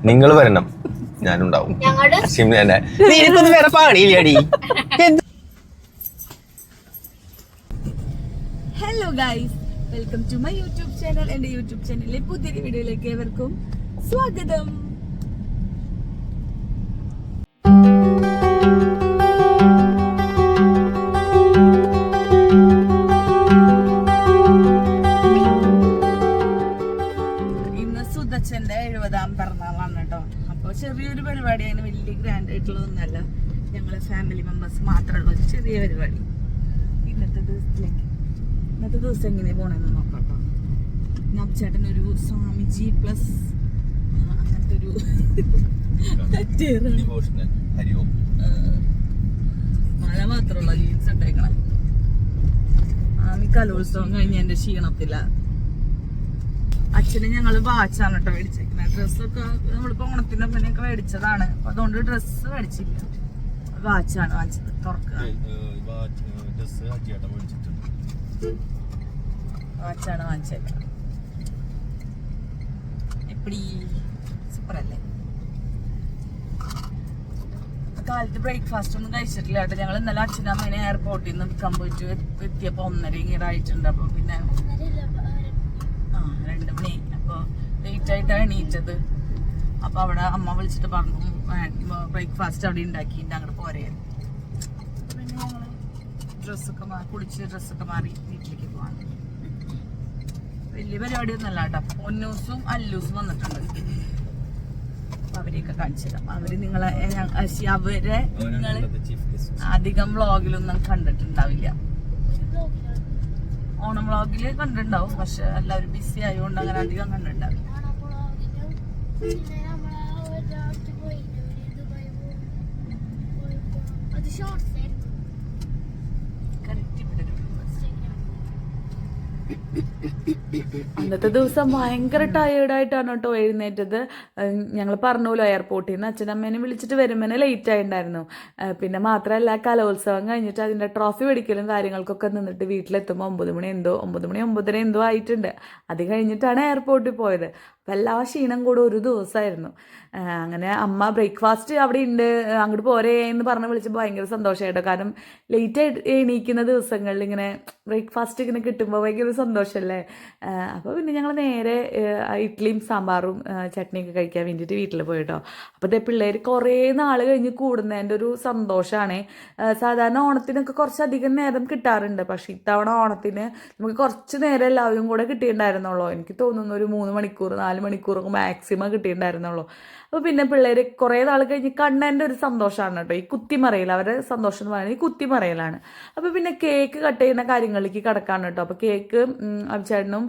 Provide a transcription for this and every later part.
നിങ്ങൾ വരണം, ഞാനുണ്ടാവും. വേറെ പാടിയില്ലടി. Hello guys, welcome to my YouTube channel. എന്റെ യൂട്യൂബ് ചാനലിലെ പുതിയൊരു വീഡിയോയിലേക്ക് ഏവർക്കും സ്വാഗതം. ഇന്ന് സുധച്ചന്റെ 70ാം പിറന്നാളാണ് കേട്ടോ. അപ്പൊ ചെറിയൊരു പരിപാടിയാണ്, വലിയ ഗ്രാൻഡ് ആയിട്ടുള്ളതൊന്നല്ല. ഞങ്ങള് ഫാമിലി മെമ്പേഴ്സ് മാത്രമുള്ള ഒരു ചെറിയ പരിപാടി. ഇന്നത്തെ ദിവസം എങ്ങനെ പോണെന്ന് നോക്കാം കേട്ടോ. നബ്ചേട്ടനൊരു സ്വാമിജി പ്ലസ് അങ്ങനത്തെ ഒരു മഴ മാത്രമുള്ള ജീൻസ് ഇട്ടേക്കണം. ആമി കലോത്സവം കഴിഞ്ഞ എന്റെ ക്ഷീണത്തില്ല. അച്ഛന് ഞങ്ങള് വാച്ചാണ് കേട്ടോ മേടിച്ചേക്കുന്നത്. ഡ്രസ്സൊക്കെ നമ്മളിപ്പോ ഓണത്തിന്റെ മുന്നേയൊക്കെ മേടിച്ചതാണ്. അപ്പൊ അതുകൊണ്ട് ഡ്രസ്സ് മേടിച്ചില്ല, വാച്ചാണ് വാങ്ങിച്ചത്. തുറക്കുക വാച്ചാണ് വാങ്ങിച്ചേക്കുന്നത്. എപ്പടി സൂപ്പറല്ലേ? കാലത്ത് ബ്രേക്ക്ഫാസ്റ്റ് ഒന്നും കഴിച്ചിട്ടില്ല കേട്ടോ. ഞങ്ങൾ ഇന്നലെ അച്ഛനും അമ്മേനെ എയർപോർട്ടിൽ നിന്ന് നിൽക്കാൻ പോയിട്ട് എത്തിയപ്പോ 1:30 ആയിട്ടുണ്ട്. അപ്പൊ പിന്നെ 2 മണി. അപ്പൊ ലേറ്റ് ആയിട്ടാണ് എണീറ്റത്. അപ്പൊ അവിടെ അമ്മ വിളിച്ചിട്ട് പറഞ്ഞു ബ്രേക്ക്ഫാസ്റ്റ് അവിടെ ഉണ്ടാക്കിയിട്ട് അങ്ങോട്ട് പോരെയായിരുന്നു. പിന്നെ ഞങ്ങള് കുളിച്ച് ഡ്രസ്സൊക്കെ മാറി വീട്ടിലേക്ക് പോവാണ്. വലിയ പരിപാടി ഒന്നല്ല കേട്ടോ. പൊന്നൂസും അല്ലൂസും വന്നിട്ടുണ്ട്. അവരെയൊക്കെ കാണിച്ചിടാം. അവര് അവരെ നിങ്ങൾ അധികം വ്ളോഗിലൊന്നും കണ്ടിട്ടുണ്ടാവില്ല. ഓണം വ്ളോഗില് കണ്ടിട്ടുണ്ടാവും, പക്ഷെ എല്ലാവരും ബിസി ആയതുകൊണ്ട് അങ്ങനെ അധികം കണ്ടിട്ടുണ്ടാവില്ല. അന്നത്തെ ദിവസം ഭയങ്കര ടയേർഡായിട്ടാണ് കേട്ടോ എഴുന്നേറ്റത്. ഞങ്ങൾ പറഞ്ഞല്ലോ എയർപോർട്ടിൽ നിന്ന് അച്ഛനമ്മേനെ വിളിച്ചിട്ട് വരുമ്പോൾ ലേറ്റ് ആയിട്ടുണ്ടായിരുന്നു. പിന്നെ മാത്രമല്ല കലോത്സവം കഴിഞ്ഞിട്ട് അതിൻ്റെ ട്രോഫി മേടിക്കലും കാര്യങ്ങൾക്കൊക്കെ നിന്നിട്ട് വീട്ടിലെത്തുമ്പോൾ 9 മണി 9:30 എന്തോ ആയിട്ടുണ്ട്. അത് കഴിഞ്ഞിട്ടാണ് എയർപോർട്ടിൽ പോയത്. അപ്പം എല്ലാ ക്ഷീണം കൂടെ ഒരു ദിവസമായിരുന്നു. അങ്ങനെ അമ്മ ബ്രേക്ക്ഫാസ്റ്റ് അവിടെ ഉണ്ട്, അങ്ങോട്ട് പോരേ എന്ന് പറഞ്ഞ് വിളിച്ചപ്പോൾ ഭയങ്കര സന്തോഷമായിട്ടോ. കാരണം ലേറ്റ് ആയിട്ട് എണീക്കുന്ന ദിവസങ്ങളിൽ ഇങ്ങനെ ബ്രേക്ക്ഫാസ്റ്റ് ഇങ്ങനെ കിട്ടുമ്പോൾ ഭയങ്കര സന്തോഷമല്ലേ. അപ്പോൾ പിന്നെ ഞങ്ങൾ നേരെ ഇഡ്ഡലിയും സാമ്പാറും ചട്നിയൊക്കെ കഴിക്കാൻ വേണ്ടിയിട്ട് വീട്ടിൽ പോയിട്ടോ. അപ്പോൾ പിള്ളേർ കുറേ നാൾ കഴിഞ്ഞ് കൂടുന്നതിൻ്റെ ഒരു സന്തോഷമാണ്. സാധാരണ ഓണത്തിനൊക്കെ കുറച്ചധികം നേരം കിട്ടാറുണ്ട്, പക്ഷേ ഇത്തവണ ഓണത്തിന് നമുക്ക് കുറച്ച് നേരം എല്ലാവരും കൂടെ കിട്ടിയിട്ടുണ്ടായിരുന്നുള്ളൂ. എനിക്ക് തോന്നുന്നു ഒരു 3 മണിക്കൂർ 4 മണിക്കൂറൊക്കെ മാക്സിമം കിട്ടിയിട്ടുണ്ടായിരുന്നുള്ളൂ. അപ്പോൾ പിന്നെ പിള്ളേർ കുറേ നാൾ കഴിഞ്ഞ് കണ്ണേൻ്റെ ഒരു സന്തോഷമാണ് കേട്ടോ ഈ കുത്തിമറയിൽ. അവരുടെ സന്തോഷം എന്ന് പറയുന്നത് ഈ കുത്തിമറയിലാണ്. അപ്പോൾ പിന്നെ കേക്ക് കട്ട് ചെയ്യുന്ന കാര്യങ്ങളിലേക്ക് കിടക്കാണ് കേട്ടോ. അപ്പോൾ കേക്ക് അഭിചേട്ടനും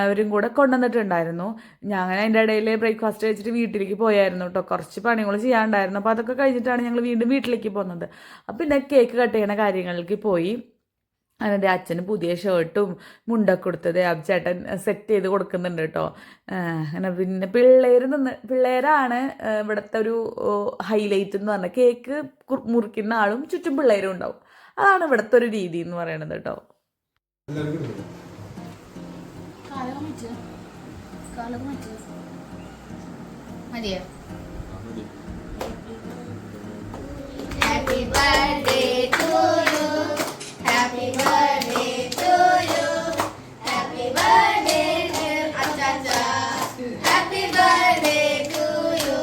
അവരും കൂടെ കൊണ്ടുവന്നിട്ടുണ്ടായിരുന്നു. ഞാൻ അങ്ങനെ അതിൻ്റെ ഇടയിൽ ബ്രേക്ക്ഫാസ്റ്റ് കഴിച്ചിട്ട് വീട്ടിലേക്ക് പോയായിരുന്നു കേട്ടോ. കുറച്ച് പണികൾ ചെയ്യാനുണ്ടായിരുന്നു. അപ്പോൾ അതൊക്കെ കഴിഞ്ഞിട്ടാണ് ഞങ്ങൾ വീണ്ടും വീട്ടിലേക്ക് പോകുന്നത്. അപ്പോൾ പിന്നെ കേക്ക് കട്ട് ചെയ്യുന്ന കാര്യങ്ങളിലേക്ക് പോയി. അതിൻ്റെ അച്ഛന് പുതിയ ഷർട്ടും മുണ്ടൊക്കെ കൊടുത്തത് അഭിചേട്ടൻ സെറ്റ് ചെയ്ത് കൊടുക്കുന്നുണ്ട് കേട്ടോ. അങ്ങനെ പിന്നെ പിള്ളേരാണ് ഇവിടുത്തെ ഒരു ഹൈലൈറ്റ് എന്ന് പറഞ്ഞാൽ. കേക്ക് മുറിക്കുന്ന ആളും ചുറ്റും പിള്ളേരും ഉണ്ടാവും. അതാണ് ഇവിടുത്തെ ഒരു രീതി എന്ന് പറയുന്നത് കേട്ടോ. Happy birthday to you. Happy birthday to you. Happy birthday dear Achacha. Happy birthday to you.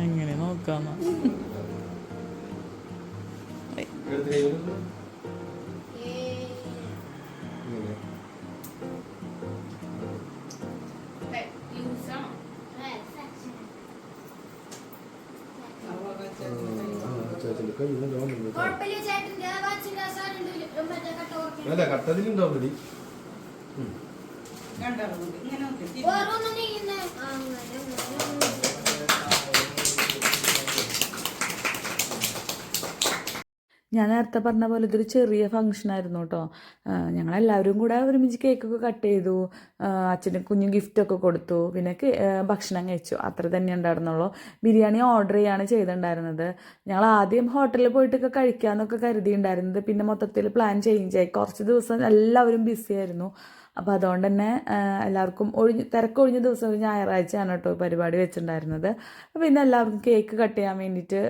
അങ്ങനെ നോക്കാമ. അല്ല കട്ടതിലുണ്ടാവും ഞാൻ നേരത്തെ പറഞ്ഞ പോലെ ഇതൊരു ചെറിയ ഫംഗ്ഷൻ ആയിരുന്നു കേട്ടോ. ഞങ്ങളെല്ലാവരും കൂടെ ഒരുമിച്ച് കേക്കൊക്കെ കട്ട് ചെയ്തു, അച്ഛന് കുഞ്ഞു ഗിഫ്റ്റൊക്കെ കൊടുത്തു, പിന്നെ ഭക്ഷണം കഴിച്ചു. അത്ര തന്നെ ഉണ്ടായിരുന്നുള്ളൂ. ബിരിയാണി ഓർഡർ ചെയ്യാണ് ചെയ്തിട്ടുണ്ടായിരുന്നത്. ഞങ്ങൾ ആദ്യം ഹോട്ടലിൽ പോയിട്ടൊക്കെ കഴിക്കാമെന്നൊക്കെ കരുതിയിട്ടുണ്ടായിരുന്നത്. പിന്നെ മൊത്തത്തിൽ പ്ലാൻ ചേഞ്ചായി. കുറച്ച് ദിവസം എല്ലാവരും ബിസി ആയിരുന്നു. അപ്പോൾ അതുകൊണ്ട് തന്നെ എല്ലാവർക്കും തിരക്കൊഴിഞ്ഞ ദിവസം ഒരു ഞായറാഴ്ചയാണ് കേട്ടോ പരിപാടി വെച്ചിട്ടുണ്ടായിരുന്നത്. പിന്നെ എല്ലാവർക്കും കേക്ക് കട്ട് ചെയ്യാൻ വേണ്ടിയിട്ട്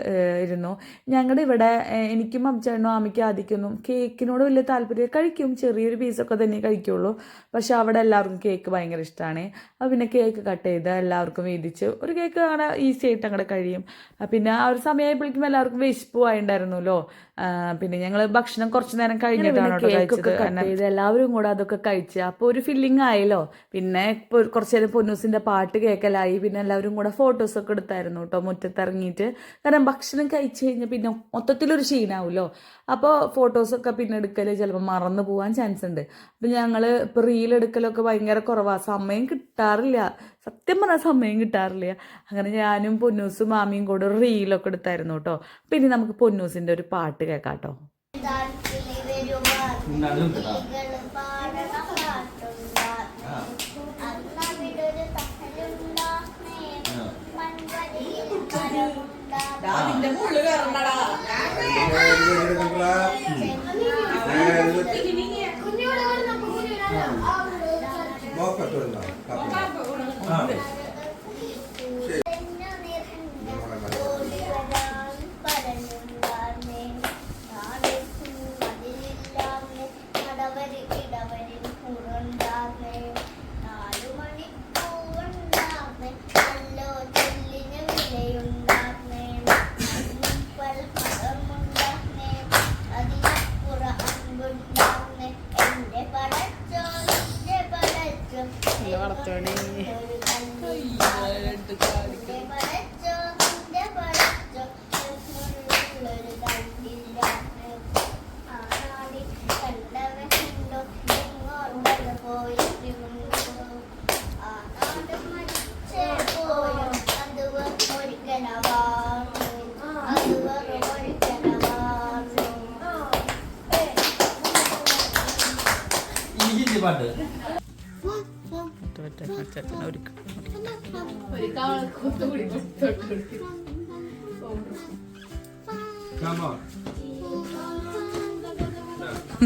ഇരുന്നു. ഞങ്ങളുടെ ഇവിടെ എനിക്കും അമ്മച്ചേട്ടനും ആമിക്കും ആദിക്കൊന്നും കേക്കിനോട് വലിയ താല്പര്യം, കഴിക്കും ചെറിയൊരു പീസൊക്കെ തന്നെ കഴിക്കുള്ളൂ. പക്ഷെ അവിടെ എല്ലാവർക്കും കേക്ക് ഭയങ്കര ഇഷ്ടമാണ്. അപ്പോൾ പിന്നെ കേക്ക് കട്ട് ചെയ്ത് എല്ലാവർക്കും വീതിച്ച് ഒരു കേക്ക് അങ്ങനെ ഈസി ആയിട്ട് അങ്ങോട്ട് കഴിയും. പിന്നെ ആ ഒരു സമയമായപ്പോഴേക്കും എല്ലാവർക്കും വിശപ്പുമായിട്ടുണ്ടായിരുന്നല്ലോ. പിന്നെ ഞങ്ങൾ ഭക്ഷണം കുറച്ച് നേരം കഴിഞ്ഞിട്ടാണ് കേക്കൊക്കെ കട്ട് ചെയ്ത് എല്ലാവരും കൂടെ അതൊക്കെ കഴിച്ച് അപ്പോൾ ഒരു ഫില്ലിങ് ആയല്ലോ. പിന്നെ ഇപ്പോൾ കുറച്ച് നേരം പൊന്നൂസിൻ്റെ പാട്ട് കേൾക്കലായി. പിന്നെ എല്ലാവരും കൂടെ ഫോട്ടോസൊക്കെ എടുത്തായിരുന്നു കേട്ടോ മുറ്റത്തിറങ്ങിയിട്ട്. കാരണം ഭക്ഷണം കഴിച്ച് കഴിഞ്ഞാൽ പിന്നെ മൊത്തത്തിലൊരു ക്ഷീണമാവുമല്ലോ. അപ്പോൾ ഫോട്ടോസൊക്കെ പിന്നെ എടുക്കൽ ചിലപ്പോൾ മറന്നു പോകാൻ ചാൻസ് ഉണ്ട്. അപ്പം ഞങ്ങൾ ഇപ്പോൾ റീൽ എടുക്കലൊക്കെ ഭയങ്കര കുറവാണ്, സമയം കിട്ടാറില്ല. സത്യം പറഞ്ഞാൽ സമയം കിട്ടാറില്ല. അങ്ങനെ ഞാനും പൊന്നൂസും മാമിയും കൂടെ റീലൊക്കെ എടുത്തായിരുന്നു കേട്ടോ. പിന്നെ നമുക്ക് പൊന്നൂസിൻ്റെ ഒരു പാട്ട് കേൾക്കാം കേട്ടോ.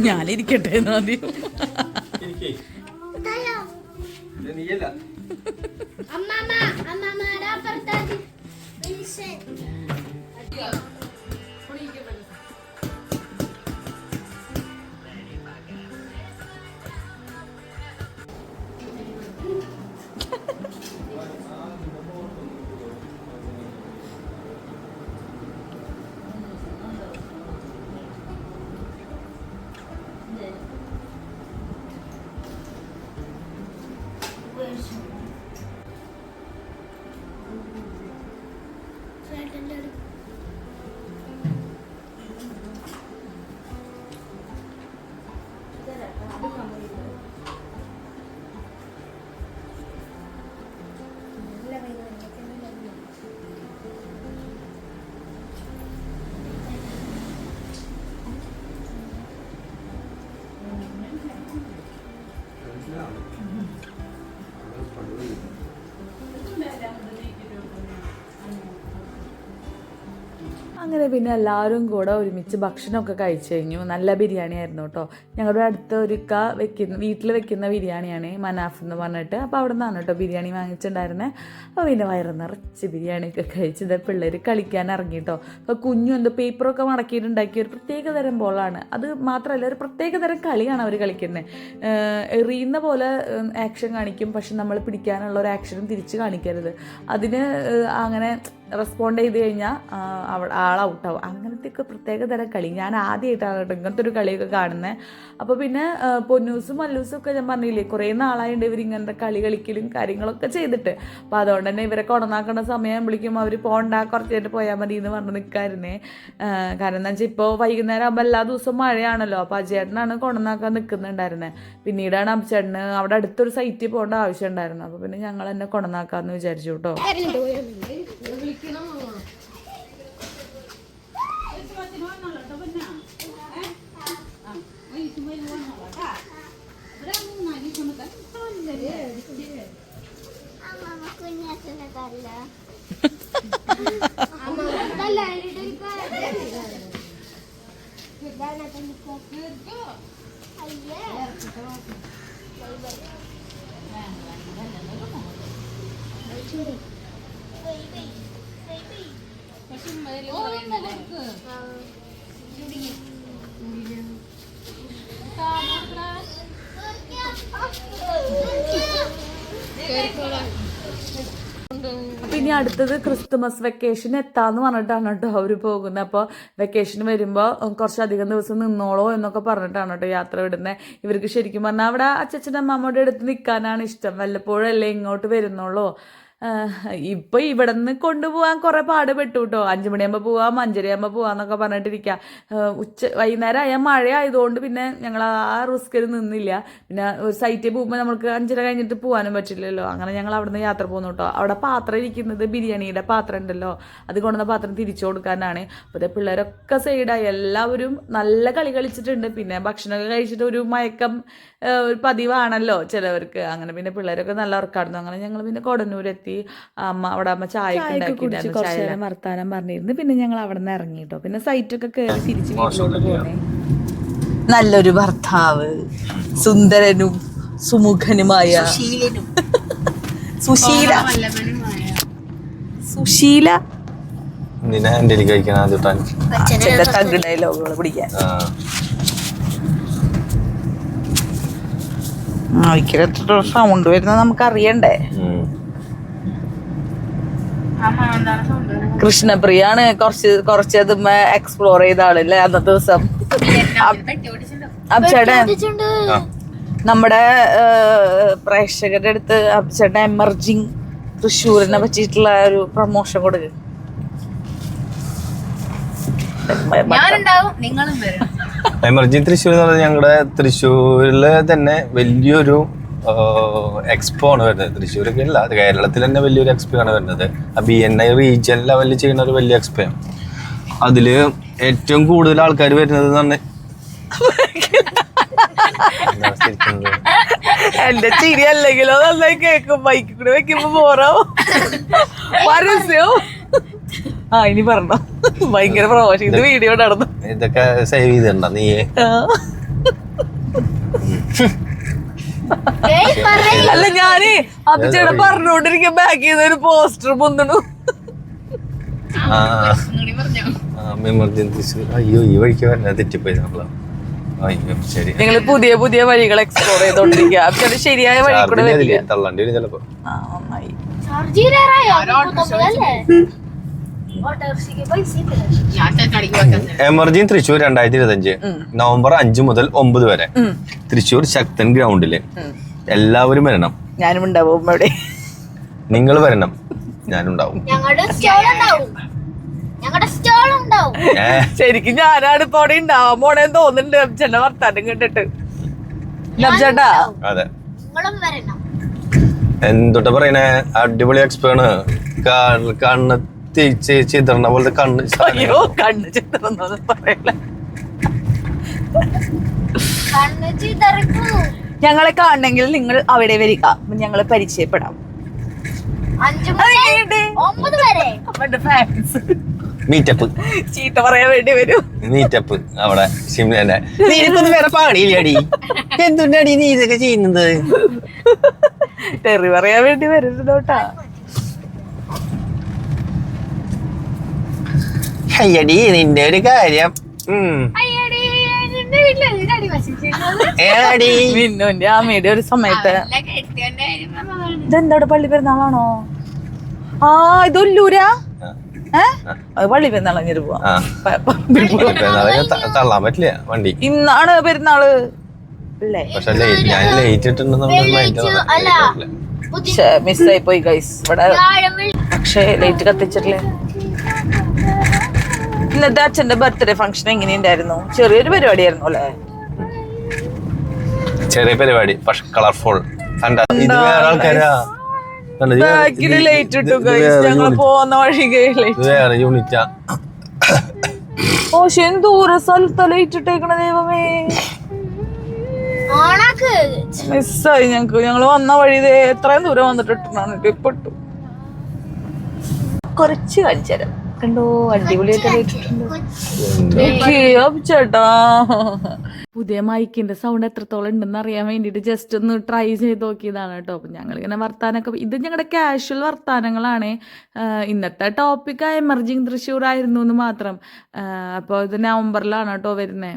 ഞാനിരിക്കട്ടെ ആദ്യം. അങ്ങനെ പിന്നെ എല്ലാവരും കൂടെ ഒരുമിച്ച് ഭക്ഷണമൊക്കെ കഴിച്ചു കഴിഞ്ഞു. നല്ല ബിരിയാണി ആയിരുന്നു കേട്ടോ. ഞങ്ങളുടെ അടുത്ത ഒരു വീട്ടിൽ വെക്കുന്ന ബിരിയാണിയാണ്, മനാഫ് എന്ന് പറഞ്ഞിട്ട്. അപ്പോൾ അവിടെ നിന്നാണ് കേട്ടോ ബിരിയാണി വാങ്ങിച്ചിട്ടുണ്ടായിരുന്നത്. അപ്പോൾ പിന്നെ വയറ് നിറച്ച് ബിരിയാണിയൊക്കെ കഴിച്ചത് പിള്ളേർ കളിക്കാൻ ഇറങ്ങി കേട്ടോ. അപ്പോൾ കുഞ്ഞു എന്തോ പേപ്പറൊക്കെ മടക്കിയിട്ടുണ്ടാക്കിയ ഒരു പ്രത്യേക തരം ബോളാണ്. അത് മാത്രമല്ല ഒരു പ്രത്യേക തരം കളിയാണ് അവർ കളിക്കുന്നത്. എറിയുന്ന പോലെ ആക്ഷൻ കാണിക്കും, പക്ഷെ നമ്മൾ പിടിക്കാനുള്ള ഒരു ആക്ഷനും തിരിച്ച് കാണിക്കരുത്. അതിന് അങ്ങനെ റെസ്പോണ്ട് ചെയ്ത് കഴിഞ്ഞാൽ ആൾ ഔട്ടാവും. അങ്ങനത്തെ ഒക്കെ പ്രത്യേക തരം കളി ഞാൻ ആദ്യമായിട്ടാണ് കേട്ടോ ഇങ്ങനത്തെ ഒരു കളിയൊക്കെ കാണുന്നത്. അപ്പോൾ പിന്നെ പൊന്നൂസും മല്ലൂസും ഒക്കെ ഞാൻ പറഞ്ഞില്ലേ കുറേ നാളായിട്ട് ഇവർ ഇങ്ങനത്തെ കളി കളിക്കലും കാര്യങ്ങളൊക്കെ ചെയ്തിട്ട്. അപ്പോൾ അതുകൊണ്ട് തന്നെ ഇവരെ കൊണന്നാക്കേണ്ട സമയം വിളിക്കുമ്പോൾ അവർ പോകണ്ട കുറച്ച് കഴിഞ്ഞിട്ട് പോയാൽ മതി എന്ന് പറഞ്ഞ് നിൽക്കായിരുന്നേ. കാരണം എന്താ വെച്ചാൽ ഇപ്പോൾ വൈകുന്നേരം ആകുമ്പോൾ എല്ലാ ദിവസവും മഴയാണല്ലോ. അപ്പോൾ അജയേട്ടനാണ് കൊണന്നാക്കാൻ നിൽക്കുന്നുണ്ടായിരുന്നത്. പിന്നീടാണ് അബ്ചേട്ടന് അവിടെ അടുത്തൊരു സൈറ്റിൽ പോകേണ്ട ആവശ്യം ഉണ്ടായിരുന്നു. അപ്പോൾ പിന്നെ ഞങ്ങൾ എന്നെ കൊണന്നാക്കാമെന്ന് വിചാരിച്ചു കേട്ടോ. പിന്നെ അടുത്തത് ക്രിസ്തുമസ് വെക്കേഷൻ എത്താന്ന് പറഞ്ഞിട്ടാണ് കേട്ടോ അവർ പോകുന്നത്. അപ്പോൾ വെക്കേഷൻ വരുമ്പോൾ കുറച്ചധികം ദിവസം നിന്നോളോ എന്നൊക്കെ പറഞ്ഞിട്ടാണ് കേട്ടോ യാത്ര വിടുന്നത്. ഇവർക്ക് ശരിക്കും പറഞ്ഞാൽ അവിടെ അച്ഛൻ്റെ അമ്മമ്മയുടെ അടുത്ത് നിൽക്കാനാണ് ഇഷ്ടം. വല്ലപ്പോഴല്ലേ ഇങ്ങോട്ട് വരുന്നുള്ളൂ. ഇപ്പൊ ഇവിടെ നിന്ന് കൊണ്ടുപോകാൻ കുറെ പാടുപെട്ടു കേട്ടോ. 5 മണിയാകുമ്പോൾ പോവാം, 5:30 പോവാന്നൊക്കെ പറഞ്ഞിട്ടിരിക്കുക. വൈകുന്നേരം ആയാൽ മഴ ആയതുകൊണ്ട് പിന്നെ ഞങ്ങൾ ആ റിസ്കിൽ നിന്നില്ല. പിന്നെ ഒരു സൈറ്റിൽ പോകുമ്പോൾ നമ്മൾക്ക് 5:30 കഴിഞ്ഞിട്ട് പോകാനും പറ്റില്ലല്ലോ. അങ്ങനെ ഞങ്ങൾ അവിടെ നിന്ന് യാത്ര പോകുന്നു കേട്ടോ. അവിടെ പാത്രം ഇരിക്കുന്നത് ബിരിയാണിയുടെ പാത്രം ഉണ്ടല്ലോ, അത് കൊണ്ടുവന്ന പാത്രം തിരിച്ചു കൊടുക്കാനാണ്. അപ്പോൾ പിള്ളേരൊക്കെ സൈഡായി എല്ലാവരും നല്ല കളി കളിച്ചിട്ടുണ്ട്. പിന്നെ ഭക്ഷണമൊക്കെ കഴിച്ചിട്ട് ഒരു മയക്കം ഒരു പതിവാണല്ലോ ചിലവർക്ക്. അങ്ങനെ പിന്നെ പിള്ളേരൊക്കെ നല്ല ഉറക്കായിരുന്നു. അങ്ങനെ ഞങ്ങൾ പിന്നെ കൊടന്നൂരെത്തി. അവിടെ അമ്മ ചായ കുടിച്ച് കുറച്ച് നേരം വർത്താനം പറഞ്ഞിരുന്നു. പിന്നെ ഞങ്ങൾ അവിടെ നിന്ന് ഇറങ്ങി കേട്ടോ. പിന്നെ സൈറ്റൊക്കെ കയറി തിരിച്ച് വീട്ടിലോട്ട് പോണേ. നല്ലൊരു ഭർത്താവ്, സുന്ദരനും സുമുഖനുമായ സുശീല തഗ് ഡയലോഗുകൾ പിടിക്കാൻ എത്ര സൗണ്ട് വരുന്നത് നമുക്കറിയണ്ടേ. കൃഷ്ണപ്രിയാണ് കുറച്ചത് എക്സ്പ്ലോർ ചെയ്ത ആളല്ലേ അന്നത്തെ ദിവസം. അബ്ചേട്ടൻ നമ്മുടെ പ്രേക്ഷകരുടെ അടുത്ത് അബ്ചേട്ടൻ എമർജിങ് തൃശ്ശൂരിനെ പറ്റിയിട്ടുള്ള ഒരു പ്രമോഷൻ കൊടുക്കുക. എമർജിങ് തൃശ്ശൂർ എന്ന് പറഞ്ഞാൽ ഞങ്ങളുടെ തൃശ്ശൂരിലെ തന്നെ വലിയൊരു എക്സ്പോ ആണ് വരുന്നത്. തൃശ്ശൂരൊക്കെ അല്ല, കേരളത്തിൽ തന്നെ വലിയൊരു എക്സ്പോ ആണ് വരുന്നത്. BNI റീജിയൻ ലെവലിൽ ചെയ്യുന്ന ഒരു വലിയ എക്സ്പോ ആണ്. അതില് ഏറ്റവും കൂടുതൽ ആൾക്കാർ വരുന്നത് തന്നെ എന്റെ ചിരി അല്ലെങ്കിലോ നന്നായി കേക്കും. ബൈക്കിൽ കൂടെ വെക്കുമ്പോ പോറോ പരസ്യവും. ഇനി പറഞ്ഞോ, ഭയങ്കര പ്രമോഷൻ. ഇത് വീഡിയോ നടന്നു. ഇതൊക്കെ സേവ് ചെയ്തിട്ടുണ്ടോ നീ? അല്ല, ഞാന് അഭിചേട്ട പറഞ്ഞോണ്ടിരിക്കാൻ ബാക്ക് ചെയ്ത ഒരു പോസ്റ്റർ പൊന്തണു. അയ്യോ, ഈ വഴിക്ക് വരണ തെറ്റിപ്പോയി നമ്മള്. ശരി, നിങ്ങൾ പുതിയ പുതിയ വഴികൾ എക്സ്പ്ലോർ ചെയ്തോണ്ടിരിക്കുക. അഭിചേട്ട ശരിയായ വഴി കൂടെ തള്ളണ്ടി വരും ചിലപ്പോ. എമർജിങ് തൃശ്ശൂർ 2025 നവംബർ 5 മുതൽ 9 വരെ തൃശ്ശൂർ ശക്തൻ ഗ്രൗണ്ടില് എല്ലാവരും വരണം. ഞാനും ഉണ്ടാവും അവിടെ. നിങ്ങൾ വരണം, ഞാനുണ്ടാവും. ശരിക്കും ഞാനാണ് ഇപ്പൊ അവിടെ ഉണ്ടാവാൻ പോണേന്ന് തോന്നുന്നുണ്ട് അബ്ചേട്ടന്റെ വർത്താനം കേട്ടിട്ട്. അബ്ചേട്ടാ അതെ, എന്തൊട്ടാ പറയണേ, അടിപൊളി എക്സ്പേണ്. കണ്ണ് ചിത്രണ പോലത്തെ കണ്ണ്. അയ്യോ, കണ്ണ് ചിത്രം പറയല. ഞങ്ങളെ കാണണമെങ്കിൽ നിങ്ങൾ അവിടെ വരിക, ഞങ്ങളെ പരിചയപ്പെടാം. മീറ്റപ്പ് ചീത്ത പറയാൻ വേണ്ടി വരും. മീറ്റപ്പ് അവിടെ ഷിംലന്നെ. നീക്കൊന്നും വേറെ പാടിയില്ലടി, എന്തുണ്ടടി നീ ഇതൊക്കെ ചെയ്യുന്നത്? തെറി പറയാൻ വേണ്ടി വരുന്നോട്ടാ. അയ്യടി, നിന്റെ ഒരു കാര്യം. മിന്നുന്റെ അമ്മയുടെ ഒരു സമയത്ത് ഇതെന്തോടെ പള്ളി പെരുന്നാളാണോ? ഇതൊല്ലൂരാ. അത് പള്ളി പെരുന്നാൾ കഴിഞ്ഞിട്ട് പോവാം. തള്ളാൻ പറ്റില്ല വണ്ടി. ഇന്നാണ് പെരുന്നാള് അല്ലേ? പക്ഷെ ഞാൻ ലേറ്റ് മിസ്സായി പോയി ഗൈസ്. ഇവിടെ പക്ഷേ ലൈറ്റ് കത്തിച്ചിട്ടില്ലേ. ഇന്നത്തെ അച്ഛന്റെ ബർത്ത്ഡേ ഫംഗ്ഷൻ എങ്ങനെയുണ്ടായിരുന്നു? ചെറിയൊരു പരിപാടിയായിരുന്നു അല്ലേ? ചെറിയ പരിപാടി പക്ഷെ കളർഫുൾ. ഇത് വേറെ ആൾക്കാരാ, ലൈറ്റ് ഇട്ടു ഗൈസ്. ഞങ്ങൾ പോകുന്ന വഴി വേറെ യൂണിറ്റാ. ഓ ദൂര സ്ഥലത്താ ലൈറ്റ് ഇട്ടേക്കണ ദൈവമേ. മിസ്സായി ഞങ്ങക്ക്. ഞങ്ങള് വന്ന വഴി എത്രയും ദൂരം വന്നിട്ട് ഇട്ടാണ് ഇപ്പൊ ഇട്ടു. കുറച്ച് കാണിച്ചുതരാം. കണ്ടോ അടിപൊളിയായിട്ട് ചേട്ടാ. പുതിയ മൈക്കിന്റെ സൗണ്ട് എത്രത്തോളം ഉണ്ടെന്ന് അറിയാൻ വേണ്ടിയിട്ട് ജസ്റ്റ് ഒന്ന് ട്രൈ ചെയ്ത് നോക്കിയതാണ് കേട്ടോ. അപ്പം ഞങ്ങളിങ്ങനെ വർത്താനൊക്കെ, ഇത് ഞങ്ങളുടെ കാഷ്വൽ വർത്താനങ്ങളാണ്. ഇന്നത്തെ ടോപ്പിക് എമർജിങ് തൃശ്ശൂർ ആയിരുന്നു എന്ന് മാത്രം. അപ്പോൾ ഇത് നവംബറിലാണ് കേട്ടോ വരുന്നത്.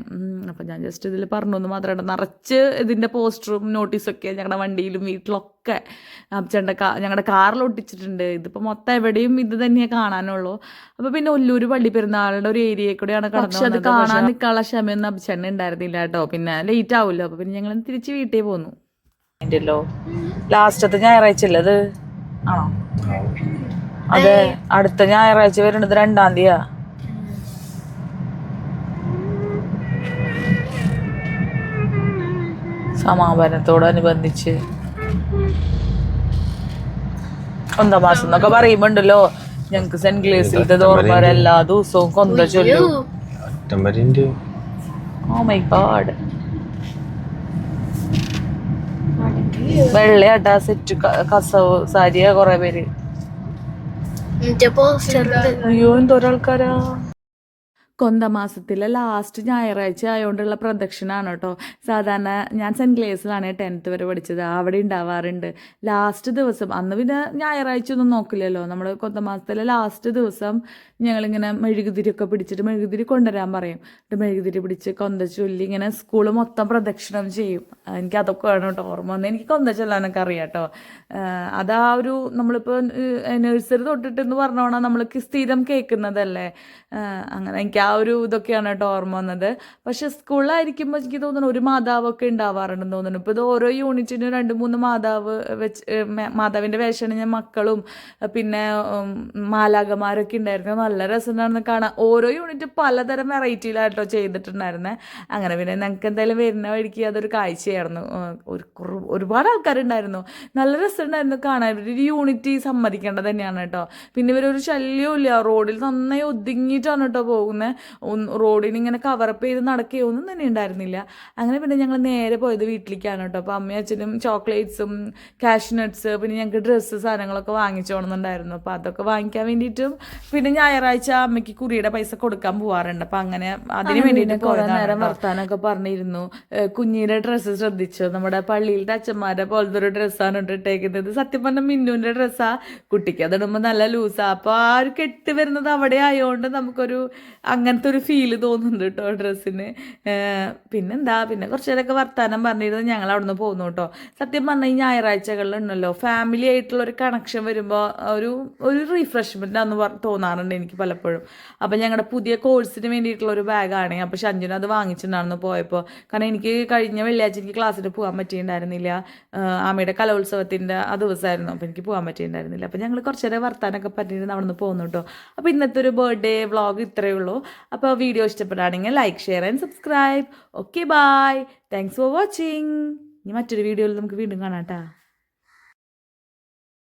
അപ്പം ഞാൻ ജസ്റ്റ് ഇതിൽ പറഞ്ഞു എന്ന് മാത്രമേ. നിറച്ച് ഇതിൻ്റെ പോസ്റ്ററും നോട്ടീസൊക്കെ ഞങ്ങളുടെ വണ്ടിയിലും വീട്ടിലൊക്കെ ഞങ്ങളുടെ കാറിൽ ഒട്ടിച്ചിട്ടുണ്ട്. ഇതിപ്പോൾ മൊത്തം എവിടെയും ഇത് തന്നെയേ കാണാനുള്ളൂ. അപ്പോൾ പിന്നെ ഒല്ലൂർ പള്ളി പെരുന്നാളുടെ ഒരു ഏരിയയിൽ കൂടെയാണ് കടന്നത്. അത് കാണാൻ നിൽക്കാനുള്ള ക്ഷമയൊന്നും അഭിച്ചെണ്ണ ഉണ്ടായിരുന്നില്ല കേട്ടോ. പിന്നെ ലേറ്റ് ആവുമല്ലോ. അപ്പോൾ പിന്നെ ഞങ്ങൾ തിരിച്ച് വീട്ടിൽ പോന്നു. അതിൻ്റെല്ലോ ലാസ്റ്റത്തെ ഞായറാഴ്ച അല്ലേ അത്? ആണോ? അതെ, അടുത്ത ഞായറാഴ്ച വരുന്നത് 2-ാം തീയതിയാ. സമാപനത്തോടനുബന്ധിച്ച് 1 മാസം എന്നൊക്കെ പറയുമ്പോണ്ടല്ലോ ഞങ്ങക്ക് സെന്റ് ഗ്ലേസിലത്തെ ഓർമ്മ എല്ലാ ദിവസവും കൊന്ത ചൊല്ലു. Oh my god. വെള്ളയാട്ടാ സെറ്റ് കസവ് സാരിയാ കൊറേ പേര്. അയ്യോ എന്തോരാൾക്കാരാ. കൊന്തമാസത്തിലെ ലാസ്റ്റ് ഞായറാഴ്ച ആയതുകൊണ്ടുള്ള പ്രദക്ഷിണമാണ് കേട്ടോ. സാധാരണ ഞാൻ സെൻറ്റ് ഗ്ലേസിലാണ് 10th വരെ പഠിച്ചത്. അവിടെ ഉണ്ടാവാറുണ്ട് ലാസ്റ്റ് ദിവസം. അന്ന് പിന്നെ ഞായറാഴ്ച ഒന്നും നോക്കില്ലല്ലോ. നമ്മൾ കൊന്തമാസത്തിലെ ലാസ്റ്റ് ദിവസം ഞങ്ങളിങ്ങനെ മെഴുകുതിരിയൊക്കെ പിടിച്ചിട്ട് മെഴുകുതിരി കൊണ്ടുവരാൻ പറയും. എന്നിട്ട് മെഴുകുതിരി പിടിച്ച് കൊന്ത ചൊല്ലി ഇങ്ങനെ സ്കൂൾ മൊത്തം പ്രദക്ഷിണം ചെയ്യും. എനിക്ക് അതൊക്കെ വേണം കേട്ടോ ഓർമ്മ വന്ന്. എനിക്ക് കൊന്ത ചൊല്ലാനൊക്കെ അറിയാം കേട്ടോ. അതാ ഒരു നമ്മളിപ്പോൾ നഴ്സറി തൊട്ടിട്ടെന്ന് പറഞ്ഞോണം നമ്മൾക്ക് സ്ഥിരം കേൾക്കുന്നതല്ലേ. അങ്ങനെ എനിക്ക് ആ ഒരു ഇതൊക്കെയാണ് കേട്ടോ ഓർമ്മ വന്നത്. പക്ഷെ സ്കൂളിലായിരിക്കുമ്പോൾ എനിക്ക് തോന്നുന്നു ഒരു മാതാവൊക്കെ ഉണ്ടാവാറുണ്ടെന്ന് തോന്നുന്നു. ഇപ്പോൾ ഇത് ഓരോ യൂണിറ്റിനും 2-3 മാതാവ് വെച്ച് മാതാവിൻ്റെ വേഷണിഞ്ഞ മക്കളും പിന്നെ മാലാകമാരൊക്കെ ഉണ്ടായിരുന്നു. നല്ല രസമുണ്ടായിരുന്നു കാണാൻ. ഓരോ യൂണിറ്റ് പലതരം വെറൈറ്റിയിലായിട്ടോ ചെയ്തിട്ടുണ്ടായിരുന്നേ. അങ്ങനെ പിന്നെ ഞങ്ങൾക്ക് എന്തായാലും വരുന്ന വഴിക്ക് അതൊരു കാഴ്ചയായിരുന്നു. ഒരുപാട് ആൾക്കാരുണ്ടായിരുന്നു. നല്ല രസമുണ്ടായിരുന്നു കാണാൻ. ഒരു യൂണിറ്റ് സമ്മതിക്കേണ്ടത് തന്നെയാണ് കേട്ടോ. പിന്നെ ഇവരൊരു ശല്യവും ഇല്ല. റോഡിൽ നന്നായി ഒതുങ്ങിയിട്ടാണ് കേട്ടോ പോകുന്നത്. റോഡിന് ഇങ്ങനെ കവറപ്പ് ചെയ്ത് നടക്കുകയോ ഒന്നും തന്നെ ഉണ്ടായിരുന്നില്ല. അങ്ങനെ പിന്നെ ഞങ്ങൾ നേരെ പോയത് വീട്ടിലേക്കാണ് കേട്ടോ. അപ്പോൾ അമ്മയും അച്ഛനും ചോക്ലേറ്റ്സും കാഷ്നട്ട്സ് പിന്നെ ഞങ്ങൾക്ക് ഡ്രസ്സ് സാധനങ്ങളൊക്കെ വാങ്ങിച്ചോണമെന്നുണ്ടായിരുന്നു. അപ്പോൾ അതൊക്കെ വാങ്ങിക്കാൻ വേണ്ടിയിട്ടും പിന്നെ ഞായറാഴ്ച അമ്മയ്ക്ക് കുറിയുടെ പൈസ കൊടുക്കാൻ പോവാറുണ്ട്. അപ്പം അങ്ങനെ അതിന് വേണ്ടിയിട്ട് കുറേ നേരം വർത്താനൊക്കെ പറഞ്ഞിരുന്നു. കുഞ്ഞിയുടെ ഡ്രസ്സ് ശ്രദ്ധിച്ചു. നമ്മുടെ പള്ളിയിലത്തെ അച്ഛന്മാരെ പോലത്തെ ഒരു ഡ്രസ്സാണ് ഇട്ടേക്കുന്നത്. സത്യം പറഞ്ഞാൽ മിന്നുവിൻ്റെ ഡ്രസ്സാ. കുട്ടിക്ക് അതിടുമ്പോൾ നല്ല ലൂസാണ്. അപ്പോൾ ആ ഒരു കെട്ട് വരുന്നത് അവിടെ ആയതുകൊണ്ട് നമുക്കൊരു അങ്ങനത്തെ ഒരു ഫീല് തോന്നുന്നുണ്ട് കേട്ടോ ഡ്രസ്സിന്. പിന്നെന്താ പിന്നെ കുറച്ച് നേരമൊക്കെ വർത്താനം പറഞ്ഞിരുന്നു ഞങ്ങൾ അവിടെ നിന്ന് പോകുന്നു കേട്ടോ. സത്യം പറഞ്ഞാൽ ഈ ഞായറാഴ്ചകളിലുണ്ടല്ലോ ഫാമിലി ആയിട്ടുള്ളൊരു കണക്ഷൻ വരുമ്പോൾ ഒരു റീഫ്രഷ്മെൻ്റ് ആണെന്ന് തോന്നാറുണ്ട് എനിക്ക് പലപ്പോഴും. അപ്പം ഞങ്ങളുടെ പുതിയ കോഴ്സിന് വേണ്ടിയിട്ടുള്ളൊരു ബാഗാണ്. അപ്പോൾ ഷഞ്ജുന് അത് വാങ്ങിച്ചിട്ടുണ്ടായിരുന്നു പോയപ്പോൾ. കാരണം എനിക്ക് കഴിഞ്ഞ വെള്ളിയാഴ്ച എനിക്ക് ക്ലാസ്സിൽ പോകാൻ പറ്റിയിട്ടുണ്ടായിരുന്നില്ല. ആമയുടെ കലോത്സവത്തിൻ്റെ ആ ദിവസമായിരുന്നു. അപ്പോൾ എനിക്ക് പോകാൻ പറ്റിയിട്ടുണ്ടായിരുന്നില്ല. അപ്പോൾ ഞങ്ങൾ കുറച്ച് നേരം വർത്താനൊക്കെ പറഞ്ഞിരുന്നു അവിടെ നിന്ന് പോകുന്നു കേട്ടോ. അപ്പോൾ ഇന്നത്തെ ഒരു ബർത്ത്ഡേ വ്ളോഗ് ഇത്രയേ ഉള്ളൂ. അപ്പോൾ വീഡിയോ ഇഷ്ടപ്പെടുകയാണെങ്കിൽ like share and subscribe. Okay bye. Thanks for watching. ഇനി മറ്റൊരു വീഡിയോയിൽ നമുക്ക് വീണ്ടും കാണാം കേട്ടോ.